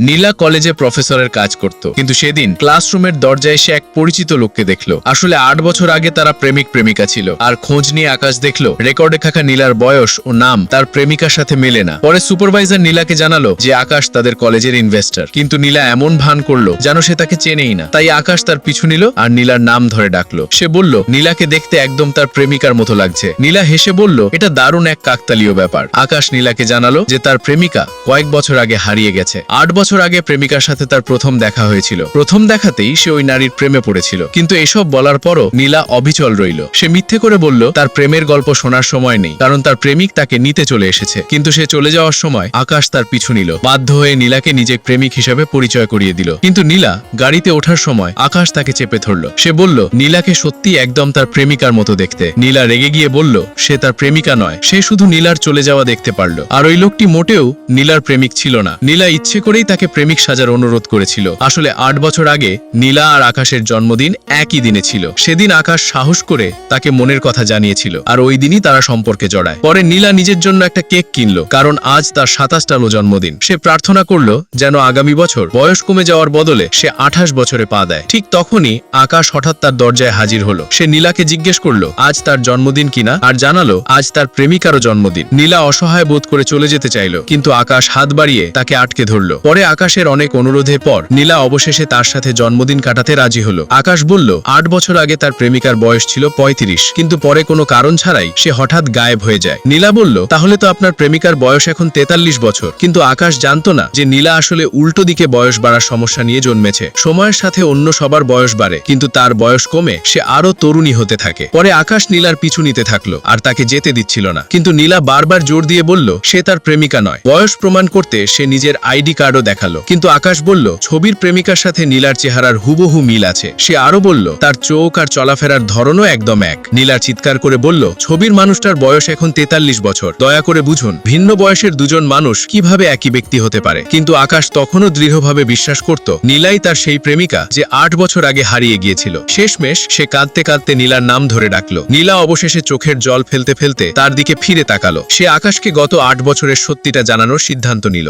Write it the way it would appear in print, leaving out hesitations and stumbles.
নীলা কলেজে প্রফেসরের কাজ করত, কিন্তু সেদিন ক্লাসরুমের দরজায় এসে এক পরিচিত লোককে দেখলো। আসলে 8 বছর আগে তারা প্রেমিক প্রেমিকা ছিল। আর খোঁজ নিয়ে আকাশ দেখলো রেকর্ডে থাকা নীলার বয়স ও নাম তার প্রেমিকার সাথে মেলে না। পরে সুপারভাইজার নীলাকে জানালো যে আকাশ তাদের কলেজের ইনভেস্টর, কিন্তু নীলা এমন ভান করলো যেন সে তাকে চেনেই না। তাই আকাশ তার পিছু নিল আর নীলার নাম ধরে ডাকলো। সে বলল নীলাকে দেখতে একদম তার প্রেমিকার মতো লাগছে। নীলা হেসে বলল এটা দারুণ এক কাকতালীয় ব্যাপার। আকাশ নীলাকে জানালো যে তার প্রেমিকা কয়েক বছর আগে হারিয়ে গেছে। 8 বছর আগে প্রেমিকার সাথে তার প্রথম দেখা হয়েছিল। প্রথম দেখাতেই সে ওই নারীর প্রেমে পড়েছিল। কিন্তু এসব বলার পরও নীলা অবিচল রইল। সে মিথ্যে করে বলল তার প্রেমের গল্প শোনার সময় নেই, কারণ তার প্রেমিক তাকে নিতে চলে এসেছে। কিন্তু সে চলে যাওয়ার সময় আকাশ তার পিছু নিল। বাধ্য হয়ে নীলাকে নিজের প্রেমিক হিসেবে পরিচয় করিয়ে দিল। কিন্তু নীলা গাড়িতে ওঠার সময় আকাশ তাকে চেপে ধরল। সে বলল নীলাকে সত্যি একদম তার প্রেমিকার মতো দেখতে। নীলা রেগে গিয়ে বলল সে তার প্রেমিকা নয়, সে শুধু নীলার চলে যাওয়া দেখতে পারল। আর ওই লোকটি মোটেও নীলার প্রেমিক ছিল না। নীলা ইচ্ছে করেই তাকে প্রেমিক সাজার অনুরোধ করেছিল। আসলে 8 বছর আগে নীলা আর আকাশের জন্মদিন একই দিনে ছিল। সেদিন আকাশ সাহস করে তাকে মনের কথা জানিয়েছিল, আর ওই দিনই তারা সম্পর্কে জড়ায়। পরে নীলা নিজের জন্য একটা কেক কিনল, কারণ আজ তার 27টালো জন্মদিন। সে প্রার্থনা করলো যেন আগামী বছর বয়স কমে যাওয়ার বদলে সে 28 বছরে পা দেয়। ঠিক তখনই আকাশ হঠাৎ তার দরজায় হাজির হলো। সে নীলাকে জিজ্ঞেস করলো আজ তার জন্মদিন কিনা, আর জানালো আজ তার প্রেমিকারও জন্মদিন। নীলা অসহায় বোধ করে চলে যেতে চাইল, কিন্তু আকাশ হাত বাড়িয়ে তাকে আটকে ধরলো। পরে আকাশের অনেক অনুরোধের পর নীলা অবশেষে তার সাথে জন্মদিন কাটাতে রাজি হলো। আকাশ বলল 8 বছর আগে তার প্রেমিকার বয়স ছিল 35, কিন্তু পরে কোনো কারণ ছাড়াই সে হঠাৎ গায়েব হয়ে যায়। নীলা বলল তাহলে তো আপনার প্রেমিকার বয়স এখন 43 বছর। কিন্তু আকাশ জানতো না যে নীলা আসলে উল্টো দিকে বয়স বাড়ার সমস্যা নিয়ে জন্মেছে। সময়ের সাথে অন্য সবার বয়স বাড়ে, কিন্তু তার বয়স কমে সে আরো তরুণী হতে থাকে। পরে আকাশ নীলার পিছু নিতে থাকলো আর তাকে যেতে দিচ্ছিল না। কিন্তু নীলা বারবার জোর দিয়ে বলল সে তার প্রেমিকা নয়। বয়স প্রমাণ করতে সে নিজের আইডি কার্ডও দেখালো, কিন্তু আকাশ বলল ছবির প্রেমিকার সাথে নীলার চেহারার হুবহু মিল আছে। সে আরো বলল তার চোখ আর চলাফেরার ধরনও একদম এক। নীলা চিৎকার করে বলল ছবির মানুষটার বয়স এখন 43 বছর। দয়া করে বুঝুন ভিন্ন বয়সের দুজন মানুষ কিভাবে একই ব্যক্তি হতে পারে। কিন্তু আকাশ তখনও দৃঢ়ভাবে বিশ্বাস করত নীলাই তার সেই প্রেমিকা যে 8 বছর আগে হারিয়ে গিয়েছিল। শেষমেশ সে কাঁদতে কাঁদতে নীলার নাম ধরে ডাকলো। নীলা অবশেষে চোখের জল ফেলতে ফেলতে তার দিকে ফিরে তাকালো। সে আকাশকে গত 8 বছরের সত্যিটা জানানোর সিদ্ধান্ত নিল।